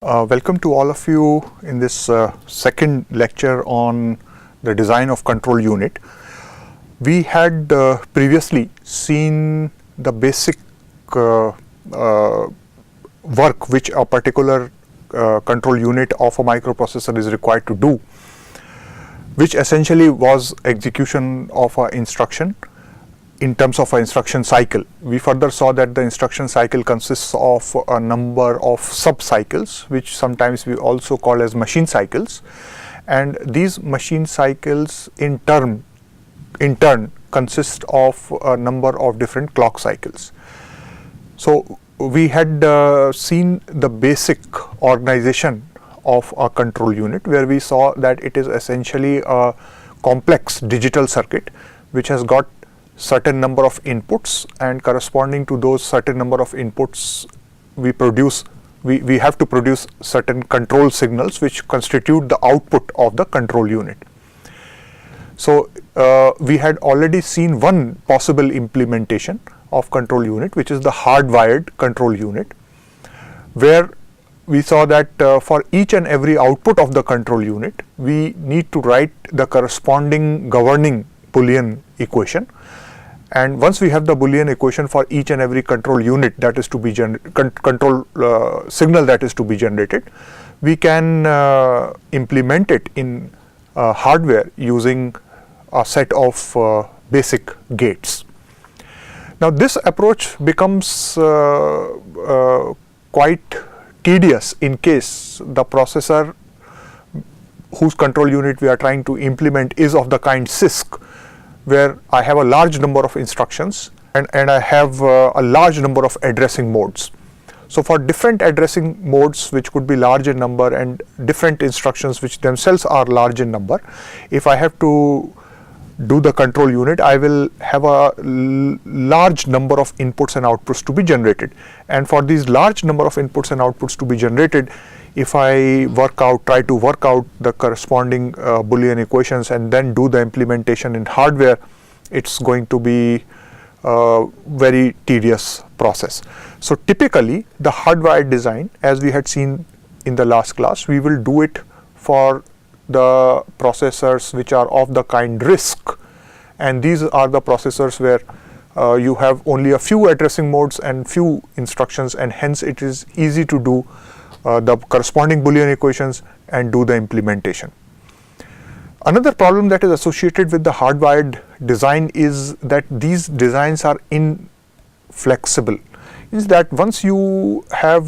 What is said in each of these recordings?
Welcome to all of you in this second lecture on the design of control unit. We had previously seen the basic work which a particular control unit of a microprocessor is required to do, which essentially was execution of an instruction in terms of an instruction cycle. We further saw that the instruction cycle consists of a number of sub-cycles, which sometimes we also call as machine cycles, and these machine cycles in turn consist of a number of different clock cycles. So we had seen the basic organization of a control unit, where we saw that it is essentially a complex digital circuit which has got certain number of inputs, and corresponding to those certain number of inputs we have to produce certain control signals which constitute the output of the control unit. So we had already seen one possible implementation of control unit, which is the hardwired control unit, where we saw that for each and every output of the control unit we need to write the corresponding governing Boolean equation. And once we have the Boolean equation for each and every control unit that is to be control signal that is to be generated, we can implement it in hardware using a set of basic gates. Now this approach becomes quite tedious in case the processor whose control unit we are trying to implement is of the kind CISC, where I have a large number of instructions and I have a large number of addressing modes. So for different addressing modes which could be large in number and different instructions which themselves are large in number, if I have to do the control unit, I will have a large number of inputs and outputs to be generated. And for these large number of inputs and outputs to be generated, if I try to work out the corresponding Boolean equations and then do the implementation in hardware, it's going to be a very tedious process. So typically the hardwired design, as we had seen in the last class, we will do it for the processors which are of the kind RISC, and these are the processors where you have only a few addressing modes and few instructions, and hence it is easy to do the corresponding Boolean equations and do the implementation. Another problem that is associated with the hardwired design is that these designs are inflexible. Is that once you have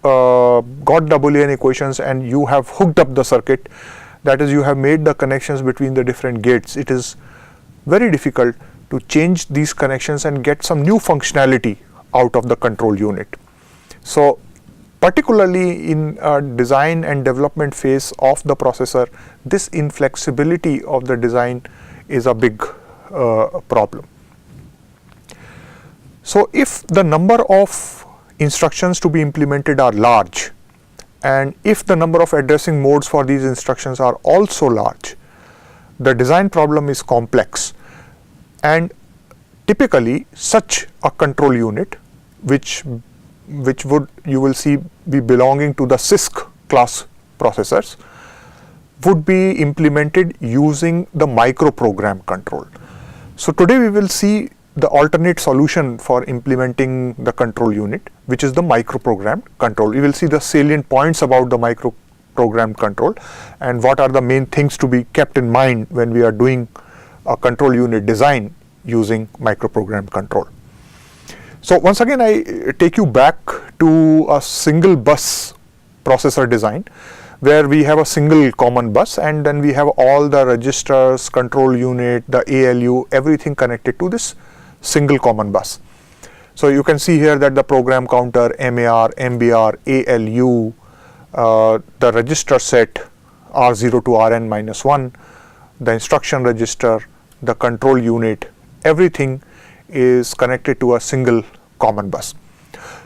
got the Boolean equations and you have hooked up the circuit, that is, you have made the connections between the different gates, it is very difficult to change these connections and get some new functionality out of the control unit. So particularly in design and development phase of the processor, this inflexibility of the design is a big problem. So if the number of instructions to be implemented are large, and if the number of addressing modes for these instructions are also large, the design problem is complex, and typically such a control unit which would, you will see, be belonging to the CISC class processors would be implemented using the microprogram control. So today we will see the alternate solution for implementing the control unit, which is the microprogram control. We will see the salient points about the microprogram control and what are the main things to be kept in mind when we are doing a control unit design using microprogram control. So once again I take you back to a single bus processor design, where we have a single common bus and then we have all the registers, control unit, the ALU, everything connected to this single common bus. So you can see here that the program counter, MAR, MBR, ALU, the register set R0 to Rn minus 1, the instruction register, the control unit, everything is connected to a single common bus.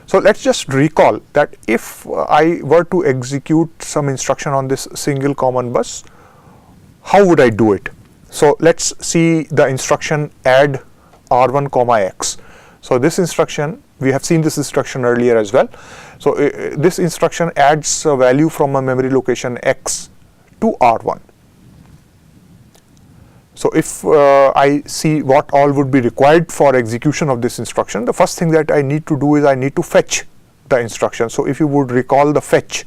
So let's just recall that if I were to execute some instruction on this single common bus, how would I do it? So let's see the instruction add R1 comma X. So this instruction We have seen this instruction earlier as well. So this instruction adds a value from a memory location X to R1. So if I see what all would be required for execution of this instruction, the first thing that I need to do is I need to fetch the instruction. So if you would recall the fetch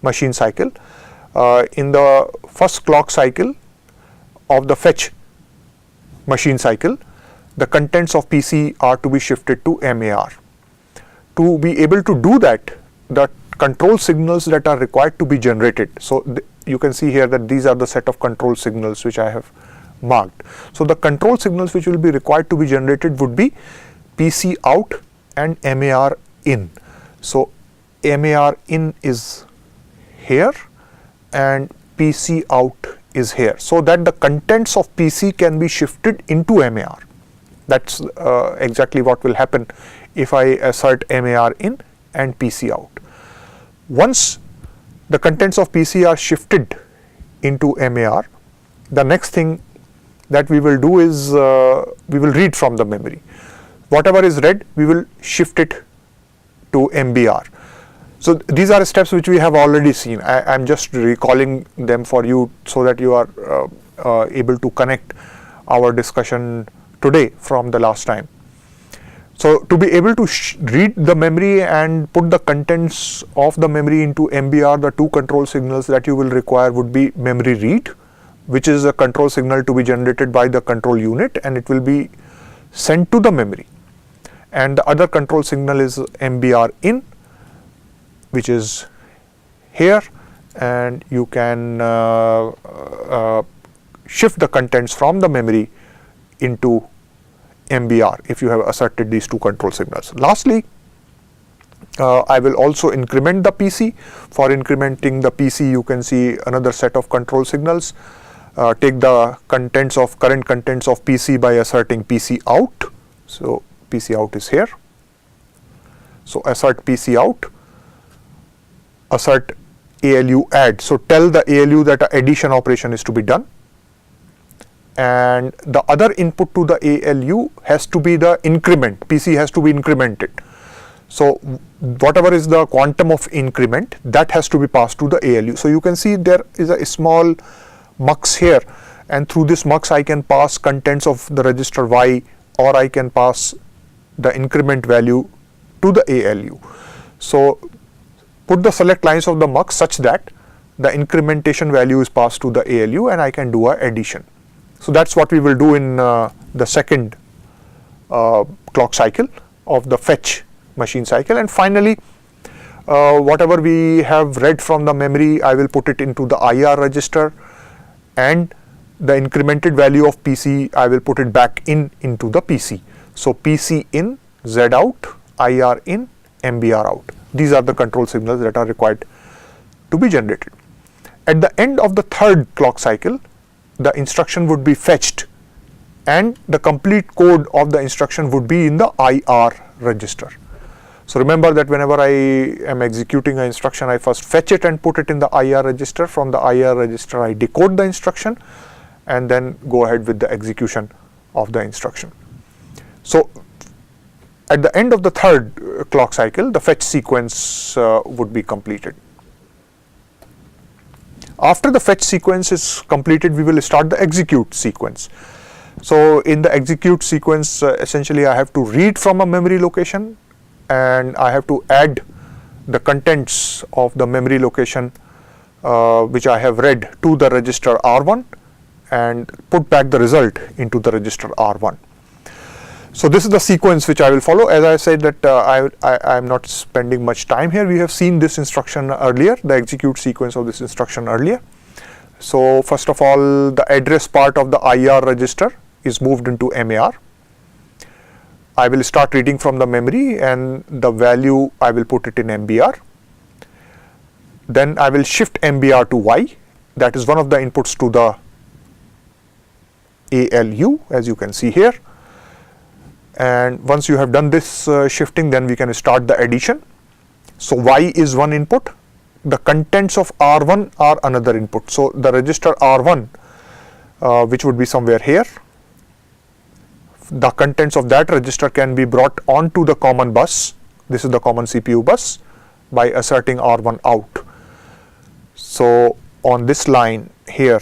machine cycle, in the first clock cycle of the fetch machine cycle, the contents of PC are to be shifted to MAR. To be able to do that, the control signals that are required to be generated. So you can see here that these are the set of control signals which I have marked. So the control signals which will be required to be generated would be PC out and MAR in. So MAR in is here and PC out is here, so that the contents of PC can be shifted into MAR. That's exactly what will happen if I assert MAR in and PC out. Once the contents of PC are shifted into MAR, the next thing that we will do is we will read from the memory. Whatever is read, we will shift it to MBR. So these are steps which we have already seen. I am just recalling them for you so that you are able to connect our discussion today from the last time. So to be able to read the memory and put the contents of the memory into MBR, the two control signals that you will require would be memory read, which is a control signal to be generated by the control unit, and it will be sent to the memory. And the other control signal is MBR in, which is here, and you can shift the contents from the memory into MBR if you have asserted these two control signals. Lastly, I will also increment the PC. For incrementing the PC, you can see another set of control signals. Take the current contents of PC by asserting PC out. So PC out is here. So assert PC out. Assert ALU add. So tell the ALU that an addition operation is to be done. And the other input to the ALU has to be the increment. PC has to be incremented. So whatever is the quantum of increment, that has to be passed to the ALU. So you can see there is a small mux here, and through this mux I can pass contents of the register Y, or I can pass the increment value to the ALU. So put the select lines of the mux such that the incrementation value is passed to the ALU and I can do a addition. So that's what we will do in the second clock cycle of the fetch machine cycle. And finally, whatever we have read from the memory, I will put it into the IR register, and the incremented value of PC, I will put it back into the PC. So PC in, Z out, IR in, MBR out. These are the control signals that are required to be generated. At the end of the third clock cycle, the instruction would be fetched and the complete code of the instruction would be in the IR register. So remember that whenever I am executing an instruction, I first fetch it and put it in the IR register. From the IR register, I decode the instruction and then go ahead with the execution of the instruction. So at the end of the third clock cycle, the fetch sequence would be completed. After the fetch sequence is completed, we will start the execute sequence. So in the execute sequence, essentially I have to read from a memory location and I have to add the contents of the memory location which I have read to the register R1 and put back the result into the register R1. So this is the sequence which I will follow. As I said that I am not spending much time here. We have seen this instruction earlier, the execute sequence of this instruction earlier. So first of all, the address part of the IR register is moved into MAR. I will start reading from the memory and the value I will put it in MBR. Then I will shift MBR to Y. That is one of the inputs to the ALU, as you can see here. And once you have done this shifting, then we can start the addition. So Y is one input. The contents of R1 are another input. So the register R1, which would be somewhere here, the contents of that register can be brought onto the common bus. This is the common CPU bus by asserting R1 out. So on this line here,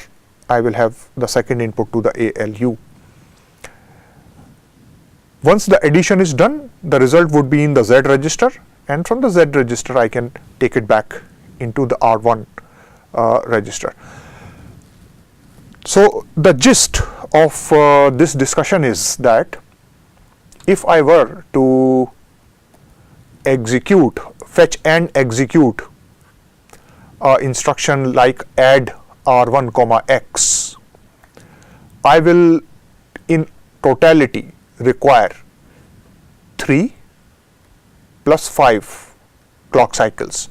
I will have the second input to the ALU. Once the addition is done, the result would be in the Z register, and from the Z register I can take it back into the R1 register. So the gist of this discussion is that if I were to fetch and execute instruction like add R1 comma X, I will in totality require 3 plus 5 clock cycles.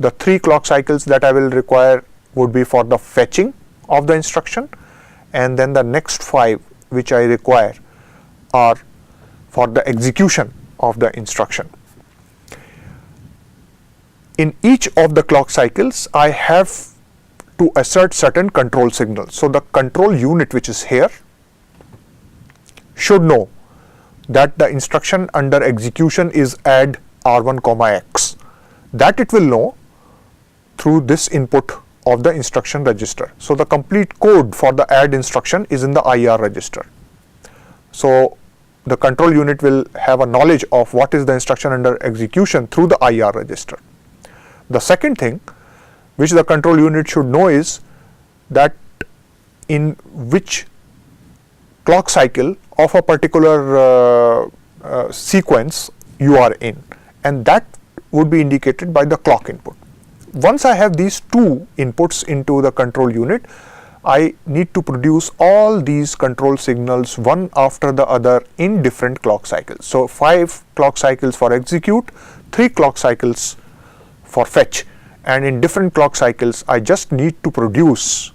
The 3 clock cycles that I will require would be for the fetching of the instruction, and then the next 5 which I require are for the execution of the instruction. In each of the clock cycles, I have to assert certain control signals. So the control unit which is here should know that the instruction under execution is add R1 comma X. That it will know through this input of the instruction register. So the complete code for the add instruction is in the IR register. So the control unit will have a knowledge of what is the instruction under execution through the IR register. The second thing which the control unit should know is that in which clock cycle of a particular sequence you are in, and that would be indicated by the clock input. Once I have these 2 inputs into the control unit, I need to produce all these control signals one after the other in different clock cycles. So 5 clock cycles for execute, 3 clock cycles for fetch, and in different clock cycles I just need to produce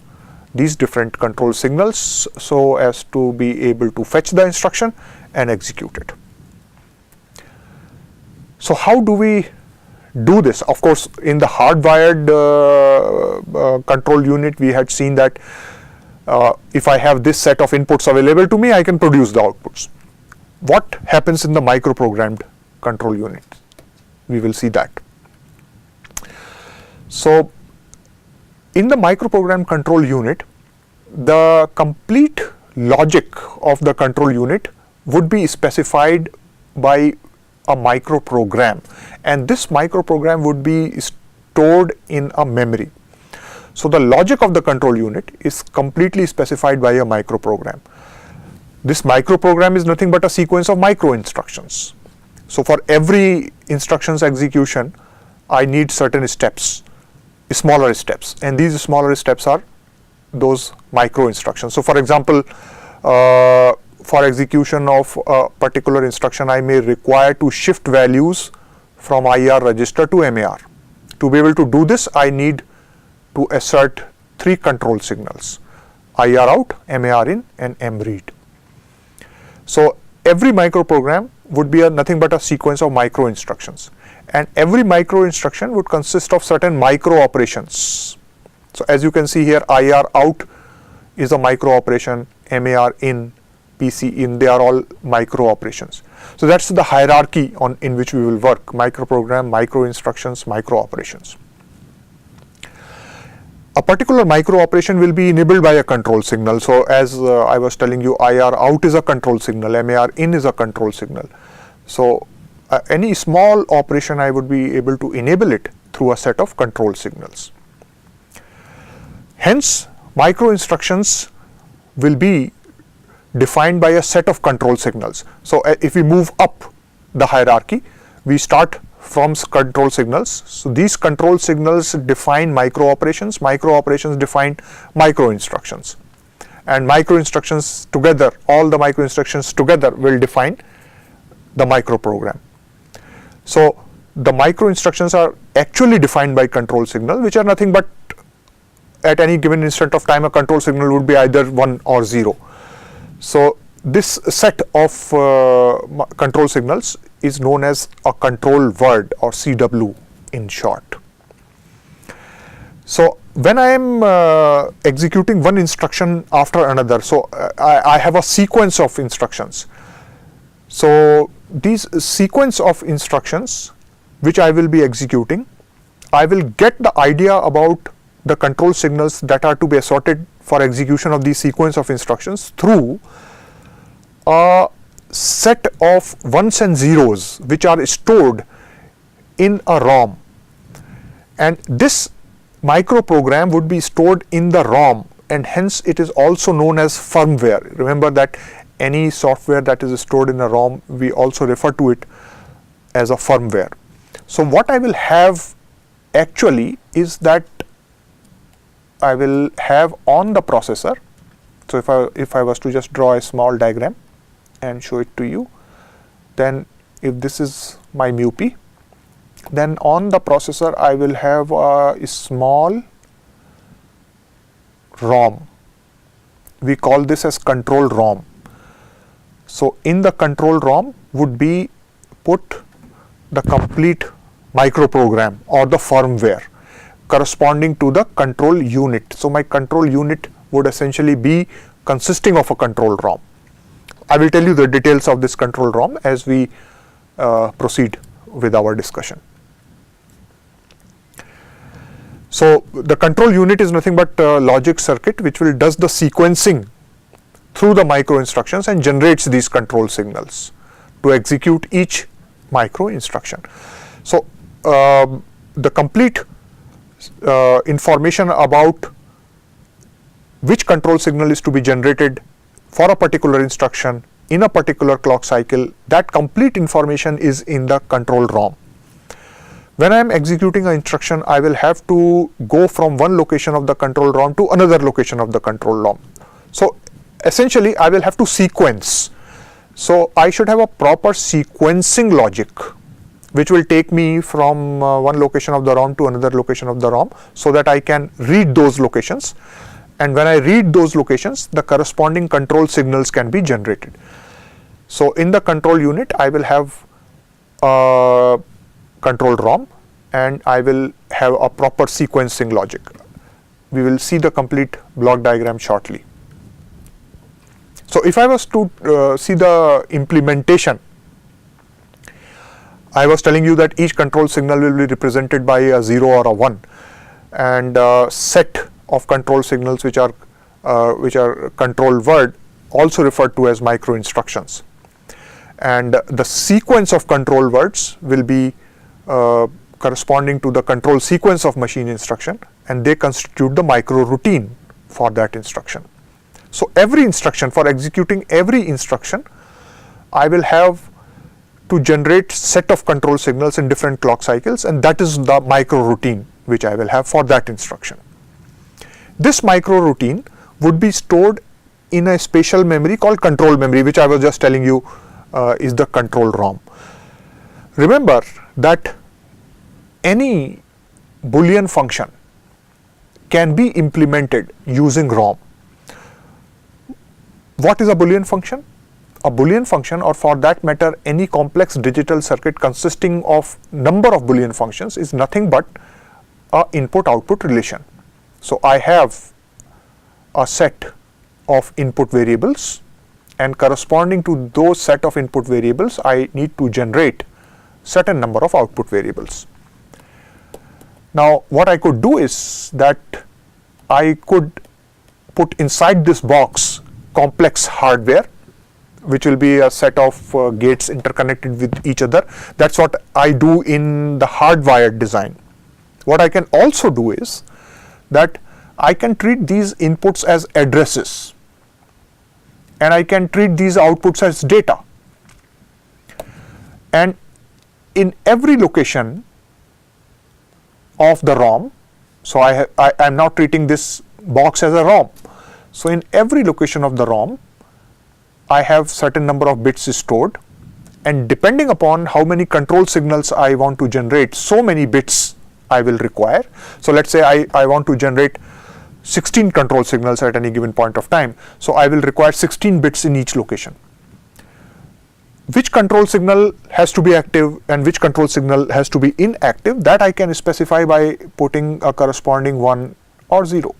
these different control signals so as to be able to fetch the instruction and execute it. So how do we do this? Of course, in the hardwired control unit, we had seen that if I have this set of inputs available to me, I can produce the outputs. What happens in the microprogrammed control unit? We will see that. So in the microprogrammed control unit, the complete logic of the control unit would be specified by a microprogram, and this microprogram would be stored in a memory. So the logic of the control unit is completely specified by a microprogram. This microprogram is nothing but a sequence of micro instructions. So for every instructions execution, I need certain steps, smaller steps, and these smaller steps are those micro instructions. So for example, for execution of a particular instruction, I may require to shift values from IR register to MAR. To be able to do this, I need to assert 3 control signals: IR out, MAR in, and MRead. So every microprogram would be nothing but a sequence of micro instructions, and every micro instruction would consist of certain micro operations. So as you can see here, IR out is a micro operation, MAR in, PC in, they are all micro operations. So that's the hierarchy in which we will work: microprogram, micro instructions, micro operations. A particular micro operation will be enabled by a control signal. So as I was telling you, IR out is a control signal, MAR in is a control signal. So any small operation, I would be able to enable it through a set of control signals. Hence, micro instructions will be defined by a set of control signals. So if we move up the hierarchy, we start from control signals. So these control signals define micro operations define micro instructions, and micro instructions together, all the micro instructions together will define the microprogram. So the micro instructions are actually defined by control signal, which are nothing but at any given instant of time a control signal would be either 1 or 0. So this set of control signals is known as a control word, or CW in short. So when I am executing one instruction after another, so I have a sequence of instructions. So these sequence of instructions which I will be executing, I will get the idea about the control signals that are to be assorted for execution of these sequence of instructions through a set of ones and zeros which are stored in a ROM, and this micro program would be stored in the ROM, and hence it is also known as firmware. Remember that any software that is stored in a ROM, we also refer to it as a firmware. So what I will have actually is that I will have on the processor. So if I was to just draw a small diagram and show it to you, then if this is my MUPI, then on the processor I will have a small ROM. We call this as control ROM. So in the control ROM would be put the complete micro program or the firmware corresponding to the control unit. So my control unit would essentially be consisting of a control ROM. I will tell you the details of this control ROM as we proceed with our discussion. So the control unit is nothing but a logic circuit which does the sequencing through the micro instructions and generates these control signals to execute each micro instruction. So the complete information about which control signal is to be generated for a particular instruction in a particular clock cycle, that complete information is in the control ROM. When I am executing an instruction, I will have to go from one location of the control ROM to another location of the control ROM. So essentially I will have to sequence. So I should have a proper sequencing logic which will take me from one location of the ROM to another location of the ROM, so that I can read those locations, and when I read those locations the corresponding control signals can be generated. So in the control unit I will have a control ROM and I will have a proper sequencing logic. We will see the complete block diagram shortly. So if I was to see the implementation, I was telling you that each control signal will be represented by a 0 or a 1, and a set of control signals which are control word, also referred to as micro instructions, and the sequence of control words will be corresponding to the control sequence of machine instruction, and they constitute the micro routine for that instruction. So every instruction, for executing every instruction, I will have to generate set of control signals in different clock cycles, and that is the micro routine which I will have for that instruction. This micro routine would be stored in a spatial memory called control memory, which I was just telling you is the control ROM. Remember that any Boolean function can be implemented using ROM. What is a Boolean function? A Boolean function, or for that matter any complex digital circuit consisting of number of Boolean functions, is nothing but a input-output relation. So I have a set of input variables, and corresponding to those set of input variables I need to generate certain number of output variables. Now what I could do is that I could put inside this box complex hardware, which will be a set of gates interconnected with each other. That's what I do in the hardwired design. What I can also do is that I can treat these inputs as addresses, and I can treat these outputs as data, and in every location of the ROM, so I am now treating this box as a ROM. So in every location of the ROM I have certain number of bits stored, and depending upon how many control signals I want to generate, so many bits I will require. So let's say I want to generate 16 control signals at any given point of time, so I will require 16 bits in each location. Which control signal has to be active and which control signal has to be inactive, that I can specify by putting a corresponding 1 or 0.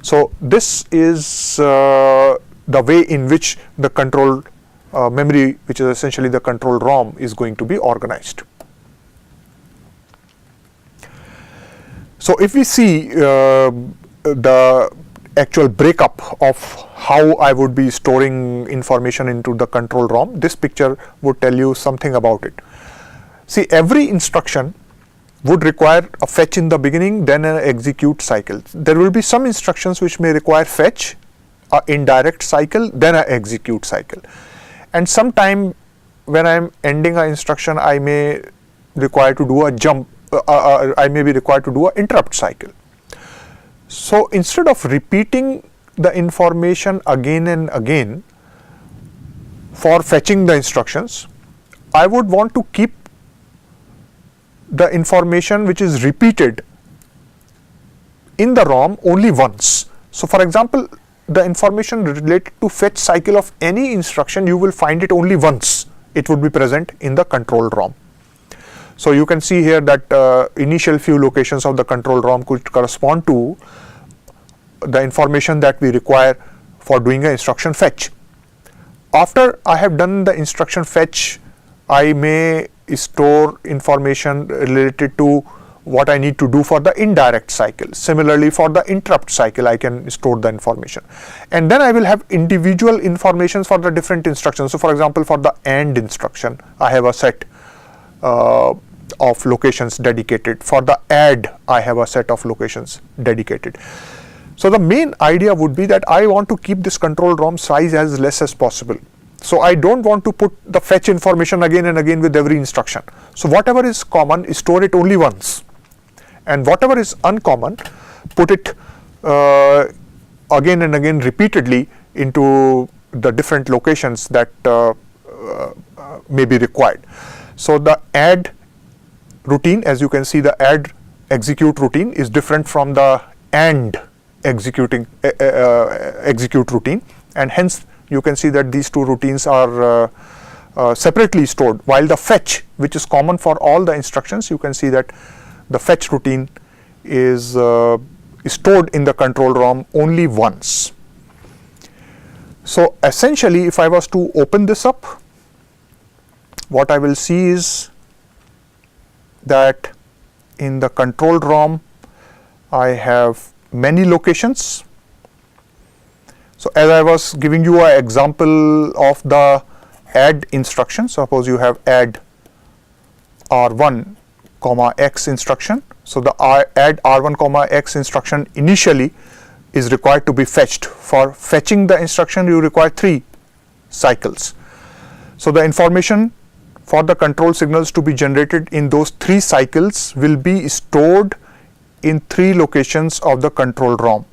So this is the way in which the control memory, which is essentially the control ROM, is going to be organized. So if we see the actual breakup of how I would be storing information into the control ROM, this picture would tell you something about it. See, every instruction would require a fetch in the beginning, then an execute cycle. There will be some instructions which may require fetch, an indirect cycle, then an execute cycle. And sometime when I am ending an instruction, I may require to do a jump, I may be required to do an interrupt cycle. So instead of repeating the information again and again for fetching the instructions, I would want to keep the information which is repeated in the ROM only once. So for example, the information related to fetch cycle of any instruction, you will find it only once. It would be present in the control ROM. So you can see here that initial few locations of the control ROM could correspond to the information that we require for doing an instruction fetch. After I have done the instruction fetch, I may store information related to what I need to do for the indirect cycle. Similarly, for the interrupt cycle, I can store the information. And then I will have individual informations for the different instructions. So for example, for the AND instruction, I have a set of locations dedicated. For the add, I have a set of locations dedicated. So the main idea would be that I want to keep this control ROM size as less as possible. So I don't want to put the fetch information again and again with every instruction. So whatever is common, store it only once. And whatever is uncommon, put it again and again repeatedly into the different locations that may be required. So the add routine, as you can see, the add execute routine is different from the AND execute routine, and hence you can see that these two routines are separately stored, while the fetch, which is common for all the instructions, you can see that the fetch routine is stored in the control ROM only once. So essentially, if I was to open this up, what I will see is that in the control ROM I have many locations. So as I was giving you an example of the add instruction, suppose you have add R1 comma X instruction. So the add R1 comma X instruction initially is required to be fetched. For fetching the instruction, you require 3 cycles. So the information for the control signals to be generated in those 3 cycles will be stored in 3 locations of the control ROM.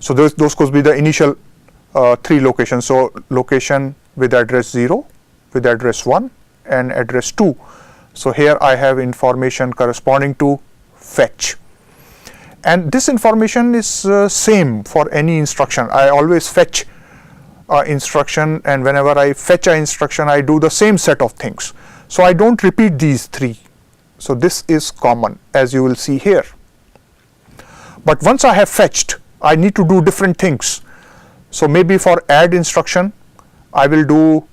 So those could be the initial 3 locations. So location with address 0, with address 1 and address 2. So here I have information corresponding to fetch. And this information is same for any instruction. I always fetch instruction, and whenever I fetch an instruction, I do the same set of things. So I don't repeat these 3. So this is common, as you will see here. But once I have fetched, I need to do different things. So maybe for add instruction, I will do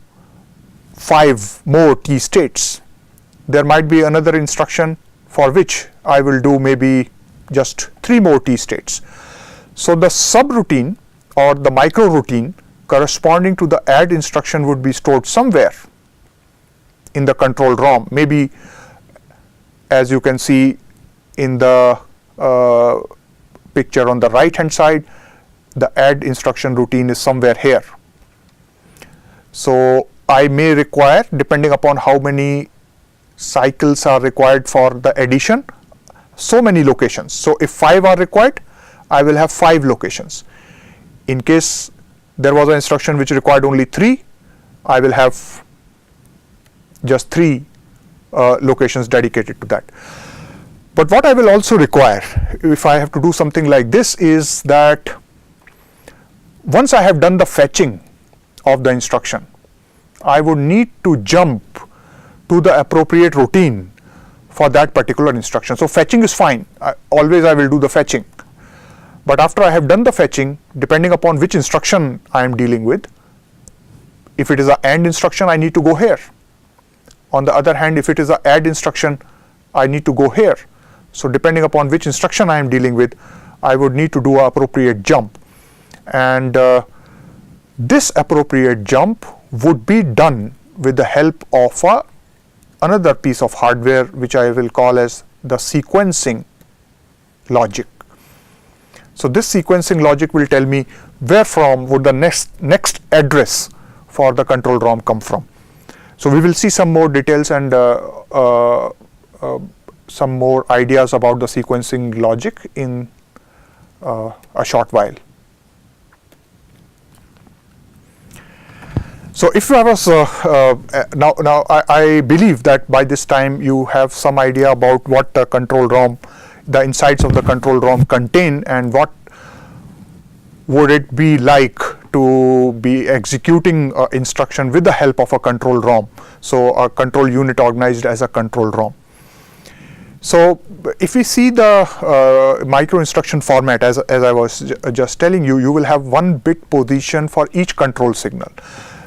5 more T states. There might be another instruction for which I will do maybe just 3 more T states. So the subroutine or the micro routine corresponding to the add instruction would be stored somewhere in the control ROM. Maybe, as you can see in the picture on the right hand side, the add instruction routine is somewhere here. So I may require, depending upon how many cycles are required for the addition, so many locations. So if 5 are required, I will have 5 locations. In case there was an instruction which required only 3, I will have just 3 locations dedicated to that. But what I will also require, if I have to do something like this, is that once I have done the fetching of the instruction, I would need to jump to the appropriate routine for that particular instruction. So fetching is fine. Always I will do the fetching. But after I have done the fetching, depending upon which instruction I am dealing with, If it is a AND instruction, I need to go here. On the other hand, if it is a add instruction, I need to go here. So depending upon which instruction I am dealing with, I would need to do an appropriate jump. And this appropriate jump would be done with the help of another piece of hardware, which I will call as the sequencing logic. So this sequencing logic will tell me where from would the next address for the control ROM come from. So we will see some more details and some more ideas about the sequencing logic in a short while. So if I was now I believe that by this time you have some idea about what the control ROM, the insides of the control ROM contain, and what would it be like to be executing instruction with the help of a control ROM. So a control unit organized as a control ROM. So if we see the micro instruction format, as I was just telling you, you will have 1 bit position for each control signal.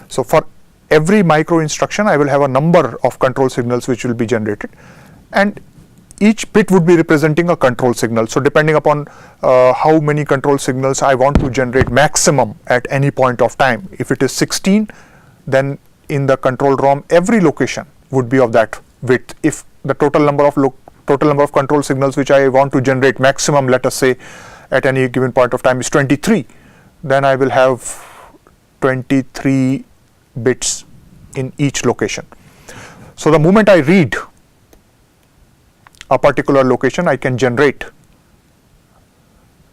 So for every micro instruction, I will have a number of control signals which will be generated, and each bit would be representing a control signal. So depending upon how many control signals I want to generate maximum at any point of time, if it is 16, then in the control ROM every location would be of that width. If the total number of control signals which I want to generate maximum, let us say at any given point of time, is 23, then I will have 23 bits in each location. So the moment I read a particular location, I can generate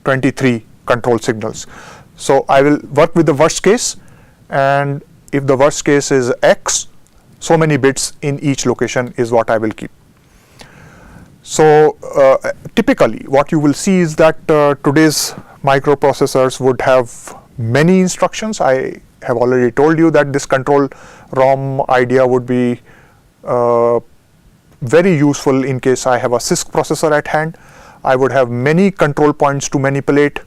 23 control signals. So I will work with the worst case, and if the worst case is X, so many bits in each location is what I will keep. So typically what you will see is that today's microprocessors would have many instructions. I have already told you that this control ROM idea would be very useful in case I have a CISC processor at hand. I would have many control points to manipulate.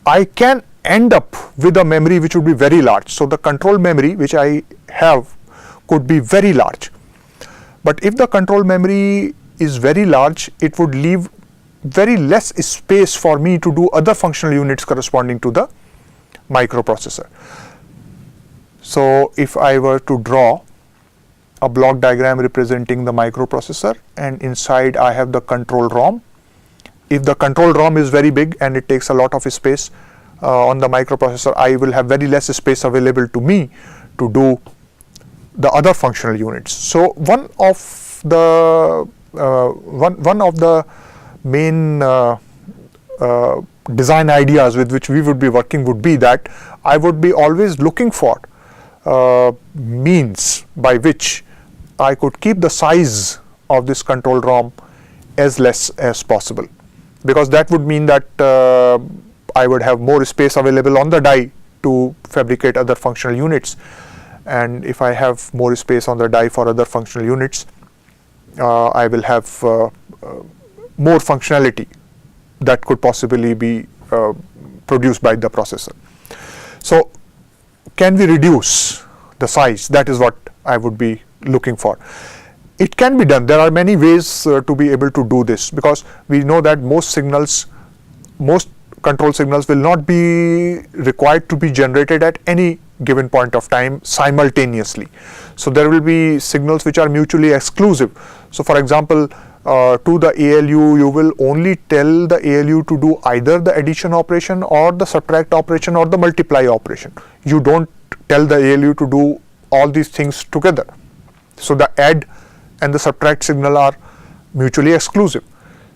I can end up with a memory which would be very large. So the control memory which I have could be very large. But if the control memory is very large, it would leave very less space for me to do other functional units corresponding to the microprocessor. So if I were to draw a block diagram representing the microprocessor, and inside I have the control ROM. If the control ROM is very big and it takes a lot of space on the microprocessor, I will have very less space available to me to do the other functional units. So one of the main design ideas with which we would be working would be that I would be always looking for means by which I could keep the size of this control ROM as less as possible, because that would mean that I would have more space available on the die to fabricate other functional units, and if I have more space on the die for other functional units, I will have more functionality that could possibly be produced by the processor. So can we reduce the size? That is what I would be looking for. It can be done. There are many ways to be able to do this, because we know that most control signals will not be required to be generated at any given point of time simultaneously. So there will be signals which are mutually exclusive. So for example, to the ALU, you will only tell the ALU to do either the addition operation or the subtract operation or the multiply operation. You don't tell the ALU to do all these things together. So the add and the subtract signal are mutually exclusive.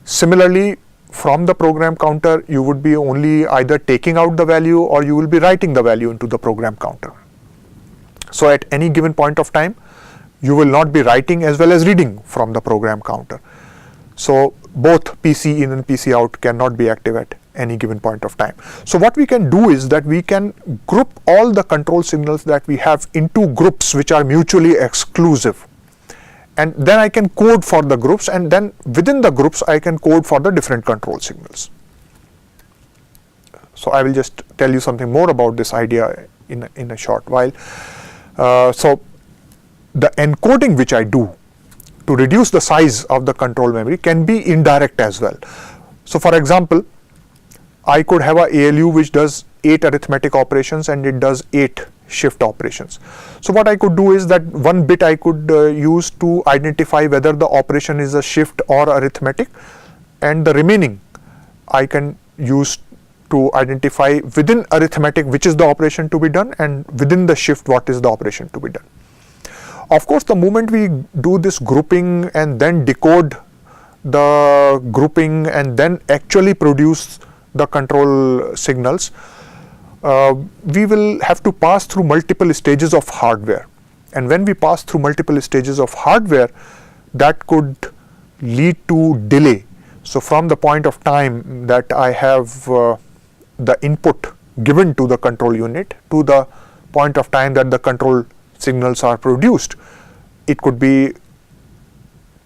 Similarly, from the program counter, you would be only either taking out the value or you will be writing the value into the program counter. So at any given point of time, you will not be writing as well as reading from the program counter. So both PC in and PC out cannot be active at any given point of time. So what we can do is that we can group all the control signals that we have into groups which are mutually exclusive. And then I can code for the groups, and then within the groups I can code for the different control signals. So I will just tell you something more about this idea in a short while. So the encoding which I do to reduce the size of the control memory can be indirect as well. So for example, I could have a ALU which does 8 arithmetic operations and it does 8 shift operations. So what I could do is that one bit I could use to identify whether the operation is a shift or arithmetic, and the remaining I can use to identify within arithmetic which is the operation to be done, and within the shift what is the operation to be done. Of course, the moment we do this grouping and then decode the grouping and then actually produce the control signals, we will have to pass through multiple stages of hardware. And when we pass through multiple stages of hardware, that could lead to delay. So from the point of time that I have the input given to the control unit to the point of time that the control signals are produced, it could be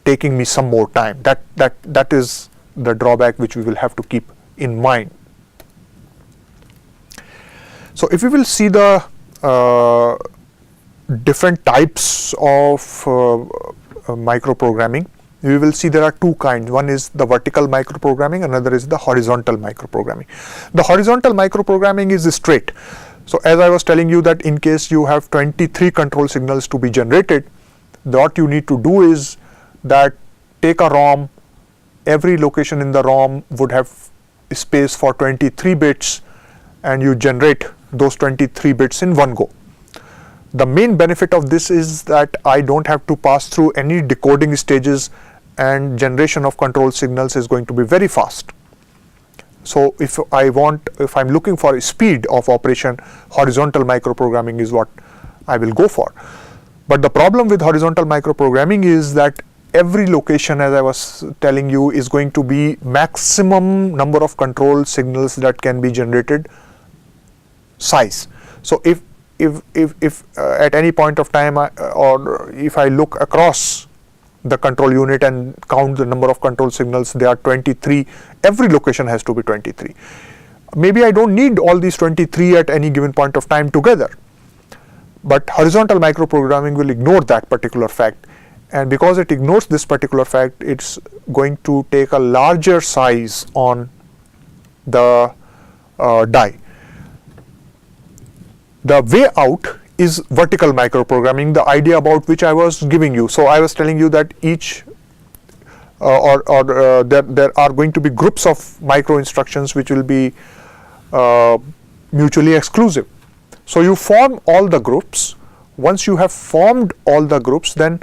taking me some more time. That is the drawback which we will have to keep in mind. So if we will see the different types of microprogramming, we will see there are two kinds. One is the vertical microprogramming, another is the horizontal microprogramming. The horizontal microprogramming is straight. So as I was telling you that in case you have 23 control signals to be generated, what you need to do is that take a ROM, every location in the ROM would have space for 23 bits, and you generate those 23 bits in one go. The main benefit of this is that I don't have to pass through any decoding stages, and generation of control signals is going to be very fast. So if I'm looking for a speed of operation, horizontal microprogramming is what I will go for. But the problem with horizontal microprogramming is that every location, as I was telling you, is going to be maximum number of control signals that can be generated size. So if at any point of time or if I look across the control unit and count the number of control signals, there are 23, every location has to be 23. Maybe I don't need all these 23 at any given point of time together, but horizontal microprogramming will ignore that particular fact, and because it ignores this particular fact, it's going to take a larger size on the die. The way out is vertical microprogramming, the idea about which I was giving you. So I was telling you that each there are going to be groups of micro instructions which will be mutually exclusive. So you form all the groups. Once you have formed all the groups, then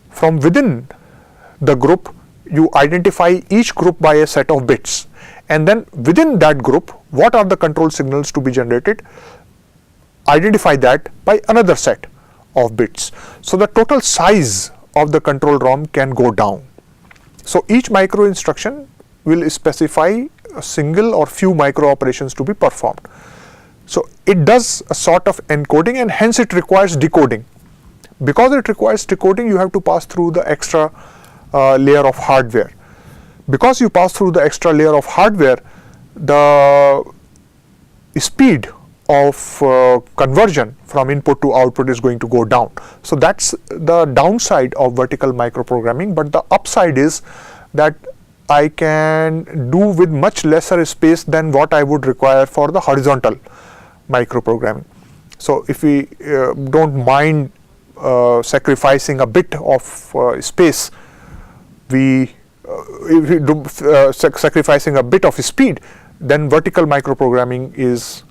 from within the group you identify each group by a set of bits, and then within that group what are the control signals to be generated, identify that by another set of bits. So the total size of the control ROM can go down. So each micro instruction will specify a single or few micro operations to be performed. So it does a sort of encoding, and hence it requires decoding. Because it requires decoding, you have to pass through the extra layer of hardware. Because you pass through the extra layer of hardware, the speed of conversion from input to output is going to go down. So that's the downside of vertical microprogramming, but the upside is that I can do with much lesser space than what I would require for the horizontal microprogramming. So if we don't mind sacrificing a bit of space, if we do sacrificing a bit of speed, then vertical microprogramming is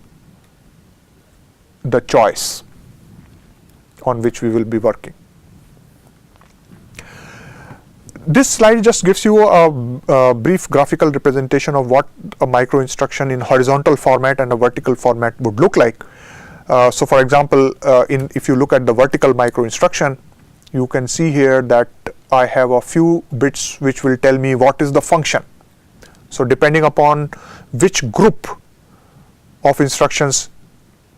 the choice on which we will be working. This slide just gives you a brief graphical representation of what a micro instruction in horizontal format and a vertical format would look like. So for example, if you look at the vertical micro instruction, you can see here that I have a few bits which will tell me what is the function. So depending upon which group of instructions,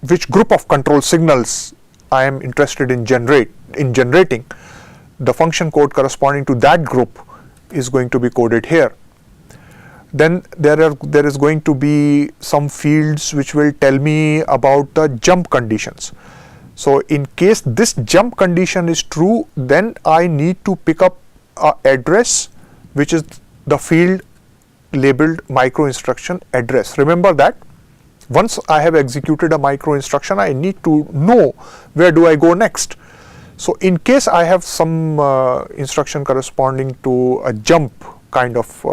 which group of control signals I am interested in generating, the function code corresponding to that group is going to be coded here. Then there is going to be some fields which will tell me about the jump conditions. So in case this jump condition is true, then I need to pick up a address which is the field labeled micro instruction address. Remember that once I have executed a micro instruction, I need to know where do I go next. So in case I have some instruction corresponding to a jump kind of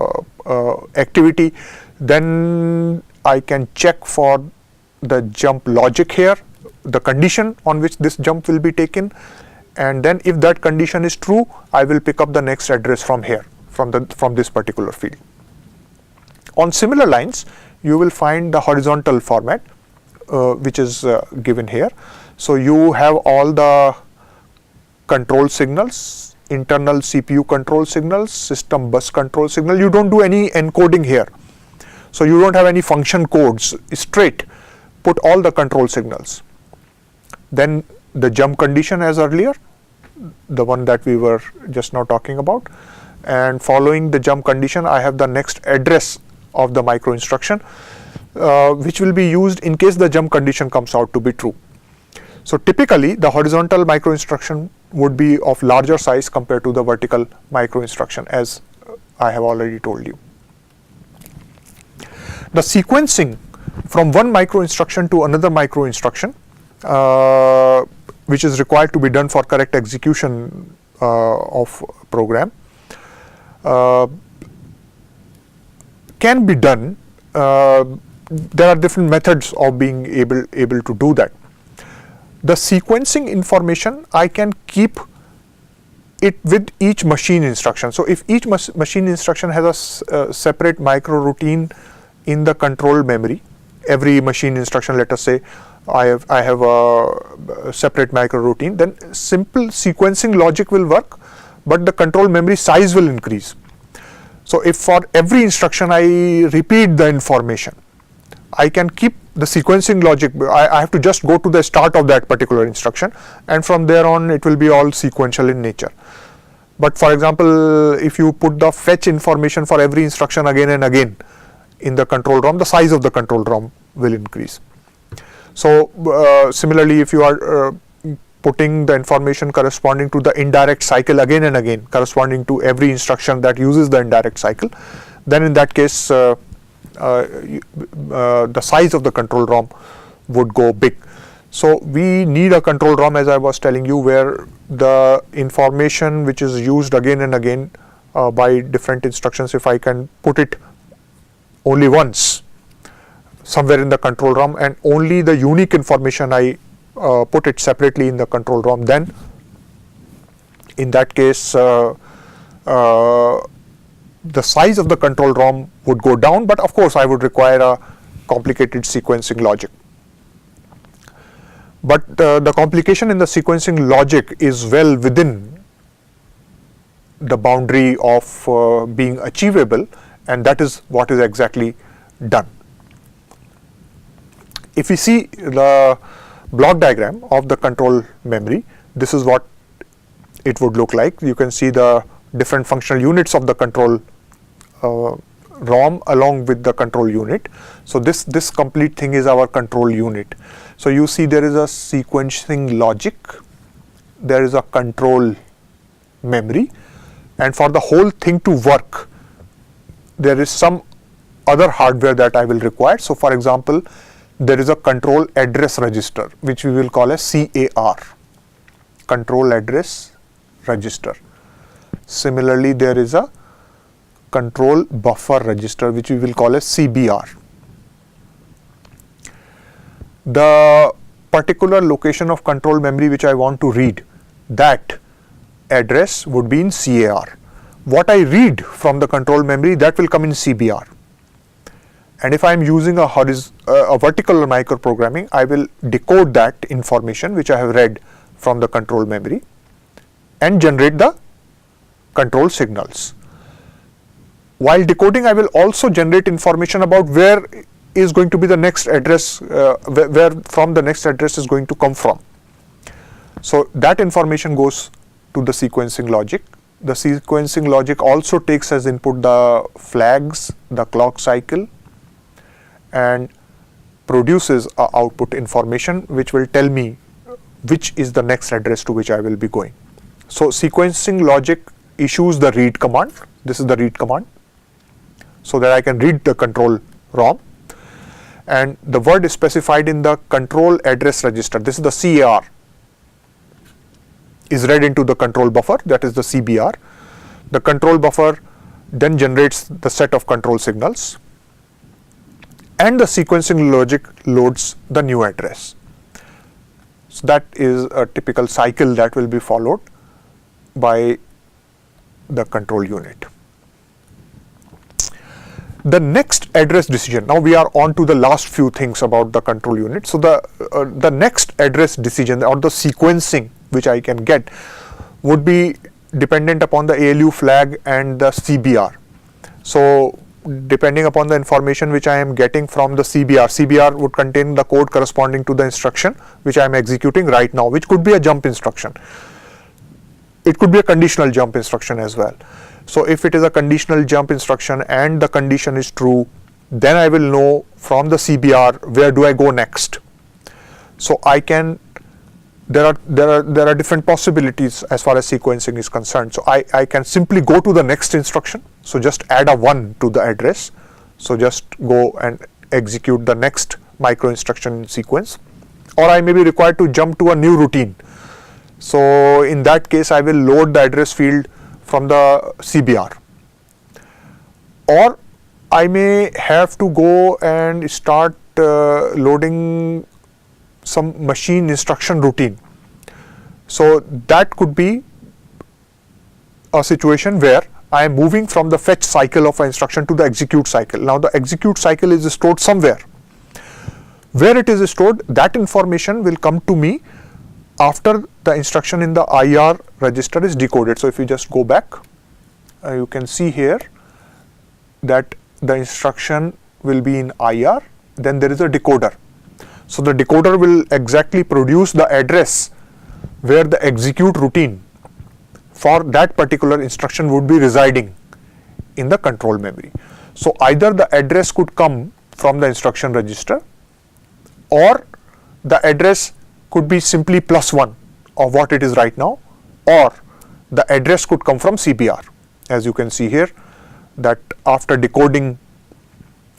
activity, then I can check for the jump logic here, the condition on which this jump will be taken, and then if that condition is true, I will pick up the next address from here, from this particular field. On similar lines, you will find the horizontal format which is given here. So you have all the control signals, internal CPU control signals, system bus control signal. You don't do any encoding here. So you don't have any function codes, straight put all the control signals. Then the jump condition as earlier, the one that we were just now talking about, and following the jump condition I have the next address of the micro instruction which will be used in case the jump condition comes out to be true. So typically the horizontal micro instruction would be of larger size compared to the vertical micro instruction, as I have already told you. The sequencing from one micro instruction to another micro instruction which is required to be done for correct execution of program can be done. There are different methods of being able to do that. The sequencing information I can keep it with each machine instruction. So if each machine instruction has a separate micro routine in the control memory, every machine instruction, let us say I have a separate micro routine, then simple sequencing logic will work, but the control memory size will increase. So if for every instruction I repeat the information, I can keep the sequencing logic. I have to just go to the start of that particular instruction, and from there on it will be all sequential in nature. But for example, if you put the fetch information for every instruction again and again in the control ROM, the size of the control ROM will increase. So similarly, if you are putting the information corresponding to the indirect cycle again and again, corresponding to every instruction that uses the indirect cycle, then in that case the size of the control ROM would go big. So we need a control ROM, as I was telling you, where the information which is used again and again by different instructions, if I can put it only once somewhere in the control ROM, and only the unique information I put it separately in the control ROM, then in that case the size of the control ROM would go down, but of course I would require a complicated sequencing logic. But the complication in the sequencing logic is well within the boundary of being achievable, and that is what is exactly done. If we see the block diagram of the control memory, this is what it would look like. You can see the different functional units of the control ROM along with the control unit. So this complete thing is our control unit. So you see there is a sequencing logic, there is a control memory, and for the whole thing to work, there is some other hardware that I will require. So for example, there is a control address register, which we will call as CAR, control address register. Similarly, there is a control buffer register, which we will call as CBR. The particular location of control memory which I want to read, that address would be in CAR. What I read from the control memory, that will come in CBR. And if I am using a vertical microprogramming, I will decode that information which I have read from the control memory and generate the control signals. While decoding, I will also generate information about where is going to be the next address, where from the next address is going to come from. So that information goes to the sequencing logic, the sequencing logic also takes as input the flags, the clock cycle, and produces a output information which will tell me which is the next address to which I will be going. So sequencing logic issues the read command. This is the read command, so that I can read the control ROM, and the word is specified in the control address register. This is the CAR, is read into the control buffer, that is the CBR. The control buffer then generates the set of control signals, and the sequencing logic loads the new address. So that is a typical cycle that will be followed by the control unit. The next address decision, now we are on to the last few things about the control unit. So the next address decision or the sequencing which I can get would be dependent upon the ALU flag and the CBR. So depending upon the information which I am getting from the CBR would contain the code corresponding to the instruction which I am executing right now, which could be a jump instruction. It could be a conditional jump instruction as well. So if it is a conditional jump instruction and the condition is true, then I will know from the CBR where do I go next. So I can, there are different possibilities as far as sequencing is concerned. So I can simply go to the next instruction. So just add a 1 to the address. So just go and execute the next micro instruction sequence, or I may be required to jump to a new routine. So in that case, I will load the address field from the CBR, or I may have to go and start loading some machine instruction routine. So that could be a situation where I am moving from the fetch cycle of an instruction to the execute cycle. Now the execute cycle is stored somewhere. Where it is stored, that information will come to me after the instruction in the IR register is decoded. So if you just go back, you can see here that the instruction will be in IR, then there is a decoder. So the decoder will exactly produce the address where the execute routine for that particular instruction would be residing in the control memory. So either the address could come from the instruction register, or the address could be simply +1 of what it is right now, or the address could come from CBR. As you can see here, that after decoding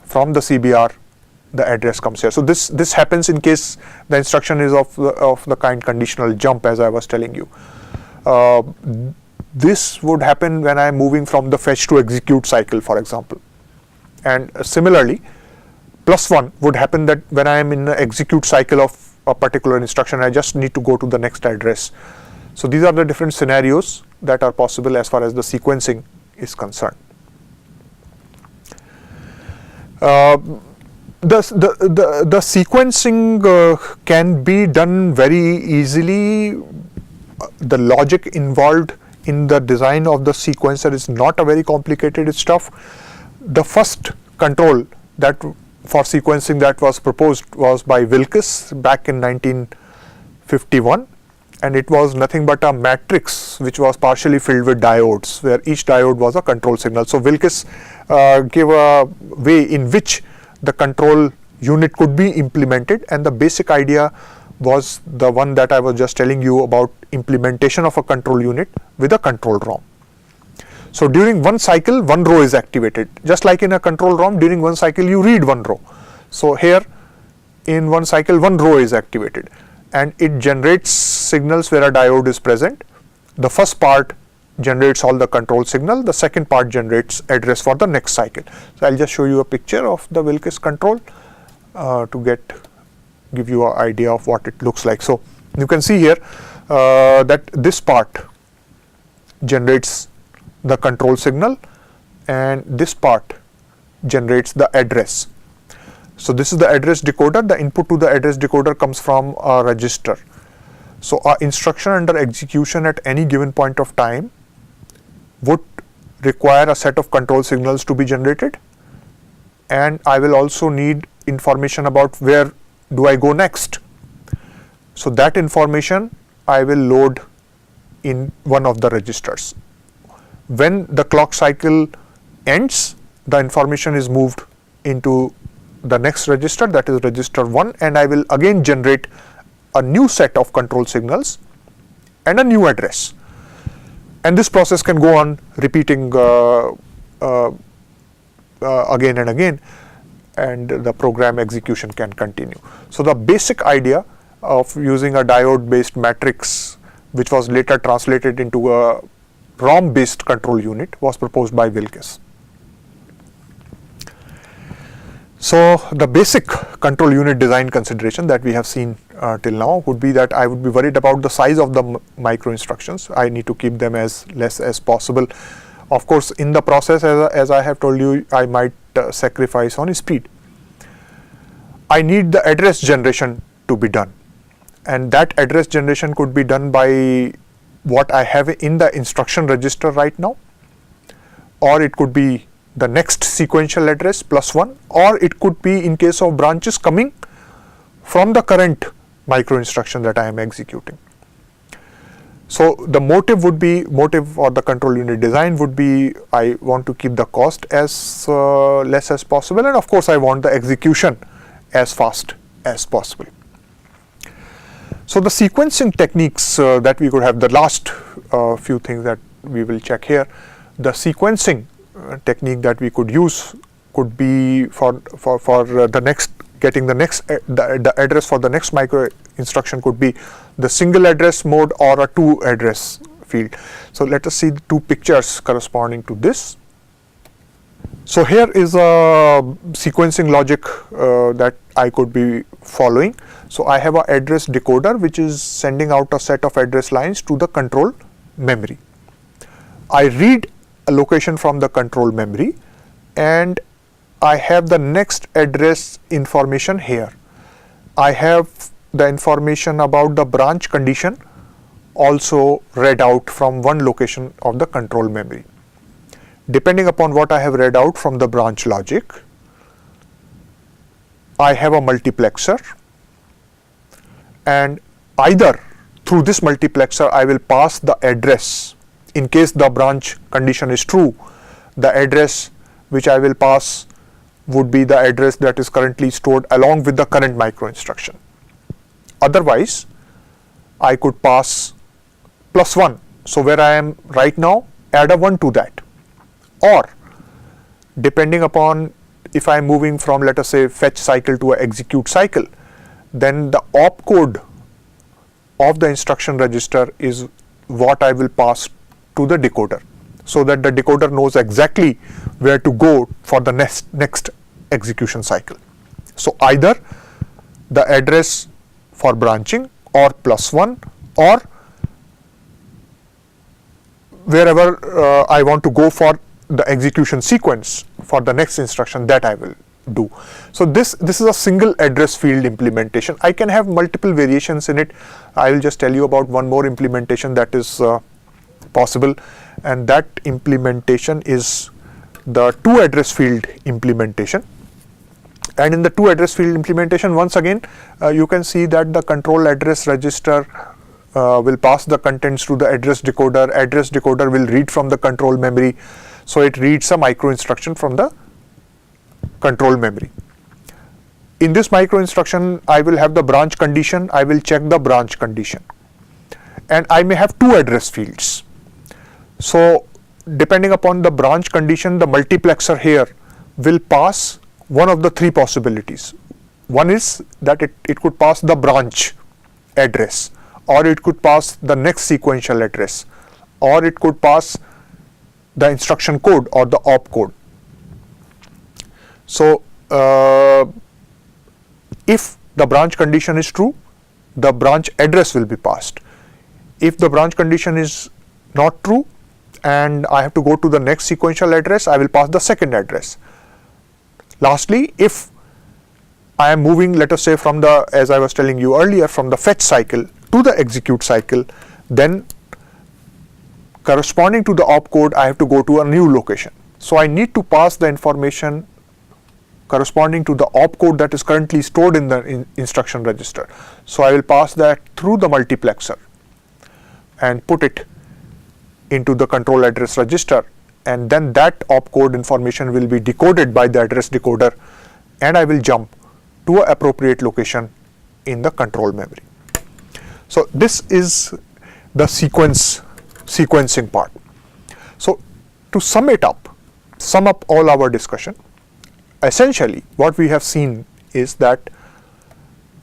from the CBR, the address comes here. So this happens in case the instruction is of the kind conditional jump, as I was telling you. This would happen when I am moving from the fetch to execute cycle, for example. And similarly, +1 would happen that when I am in the execute cycle of a particular instruction, I just need to go to the next address. So these are the different scenarios that are possible as far as the sequencing is concerned. The sequencing can be done very easily. The logic involved in the design of the sequencer is not a very complicated stuff. The first control that for sequencing that was proposed was by Wilkes back in 1951, and it was nothing but a matrix which was partially filled with diodes, where each diode was a control signal. So Wilkes gave a way in which the control unit could be implemented, and the basic idea was the one that I was just telling you about, implementation of a control unit with a control ROM. So during one cycle, one row is activated. Just like in a control ROM, during one cycle you read one row. So here in one cycle, one row is activated, and it generates signals where a diode is present. The first part generates all the control signal, the second part generates address for the next cycle. So I'll just show you a picture of the Wilkes control to give you an idea of what it looks like. So you can see here that this part generates the control signal, and this part generates the address. So this is the address decoder. The input to the address decoder comes from a register. So our instruction under execution at any given point of time would require a set of control signals to be generated, and I will also need information about where do I go next. So that information I will load in one of the registers. When the clock cycle ends, the information is moved into the next register, that is register 1, and I will again generate a new set of control signals and a new address. And this process can go on repeating again and again, and the program execution can continue. So the basic idea of using a diode based matrix, which was later translated into a ROM based control unit, was proposed by Wilkes. So the basic control unit design consideration that we have seen till now would be that I would be worried about the size of the micro instructions. I need to keep them as less as possible. Of course, in the process, as I have told you, I might sacrifice on speed. I need the address generation to be done, and that address generation could be done by what I have in the instruction register right now, or it could be the next sequential address plus 1, or it could be, in case of branches, coming from the current micro instruction that I am executing. So the motive or the control unit design would be, I want to keep the cost as less as possible, and of course I want the execution as fast as possible. So the sequencing techniques that we could have, the last few things that we will check here, the sequencing technique that we could use could be for the next, getting the next the address for the next micro instruction could be the single address mode or a 2 address field. So let us see the 2 pictures corresponding to this. So here is a sequencing logic that I could be following. So I have an address decoder which is sending out a set of address lines to the control memory. I read a location from the control memory, and I have the next address information here. I have the information about the branch condition also read out from one location of the control memory. Depending upon what I have read out from the branch logic, I have a multiplexer, and either through this multiplexer I will pass the address. In case the branch condition is true, the address which I will pass would be the address that is currently stored along with the current micro instruction. Otherwise, I could pass plus 1. So where I am right now, add a 1 to that. Or depending upon if I am moving from, let us say, fetch cycle to a execute cycle, then the opcode of the instruction register is what I will pass to the decoder, so that the decoder knows exactly where to go for the next execution cycle. So either the address for branching or plus 1, or wherever I want to go for the execution sequence for the next instruction, that I will do. So this is a single address field implementation. I can have multiple variations in it. I will just tell you about one more implementation that is possible, and that implementation is the 2 address field implementation. And in the 2 address field implementation, once again you can see that the control address register will pass the contents to the address decoder. Address decoder will read from the control memory, so it reads a micro instruction from the control memory. In this micro instruction, I will have the branch condition. I will check the branch condition, and I may have 2 address fields. So depending upon the branch condition, the multiplexer here will pass one of the 3 possibilities. One is that it could pass the branch address, or it could pass the next sequential address, or it could pass the instruction code or the opcode. So if the branch condition is true, the branch address will be passed. If the branch condition is not true and I have to go to the next sequential address, I will pass the second address. Lastly, if I am moving, let us say, from the, as I was telling you earlier, from the fetch cycle to the execute cycle, then corresponding to the opcode, I have to go to a new location. So I need to pass the information corresponding to the opcode that is currently stored in the instruction register. So I will pass that through the multiplexer and put it into the control address register, and then that opcode information will be decoded by the address decoder, and I will jump to an appropriate location in the control memory. So this is the sequencing part. So to sum up all our discussion, essentially what we have seen is that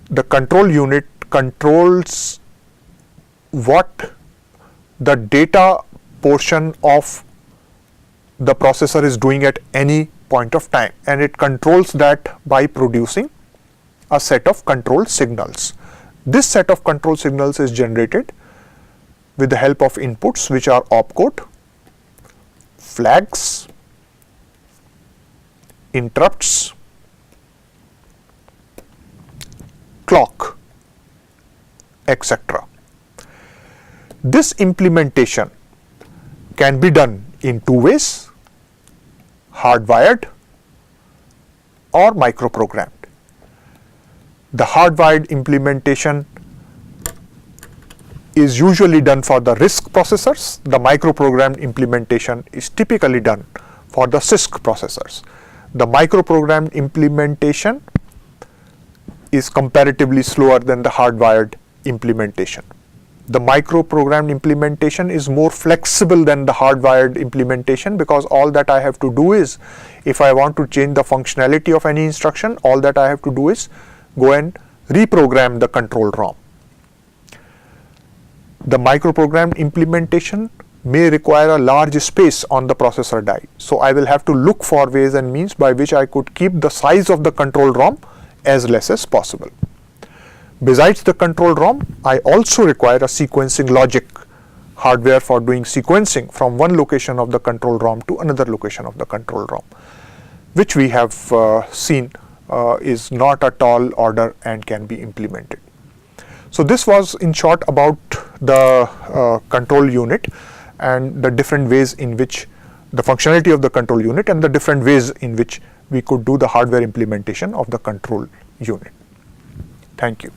the control unit controls what the data portion of the processor is doing at any point of time, and it controls that by producing a set of control signals. This set of control signals is generated with the help of inputs, which are opcode, flags, interrupts, clock, etc. This implementation can be done in two ways: hardwired or microprogrammed. The hardwired implementation is usually done for the RISC processors. The microprogrammed implementation is typically done for the CISC processors. The microprogrammed implementation is comparatively slower than the hardwired implementation. The microprogrammed implementation is more flexible than the hardwired implementation, because all that I have to do is, if I want to change the functionality of any instruction, all that I have to do is go and reprogram the control ROM. The microprogrammed implementation may require a large space on the processor die. So I will have to look for ways and means by which I could keep the size of the control ROM as less as possible. Besides the control ROM, I also require a sequencing logic hardware for doing sequencing from one location of the control ROM to another location of the control ROM, which we have seen is not a tall order and can be implemented. So this was in short about the control unit and the different ways in which the functionality of the control unit and the different ways in which we could do the hardware implementation of the control unit. Thank you.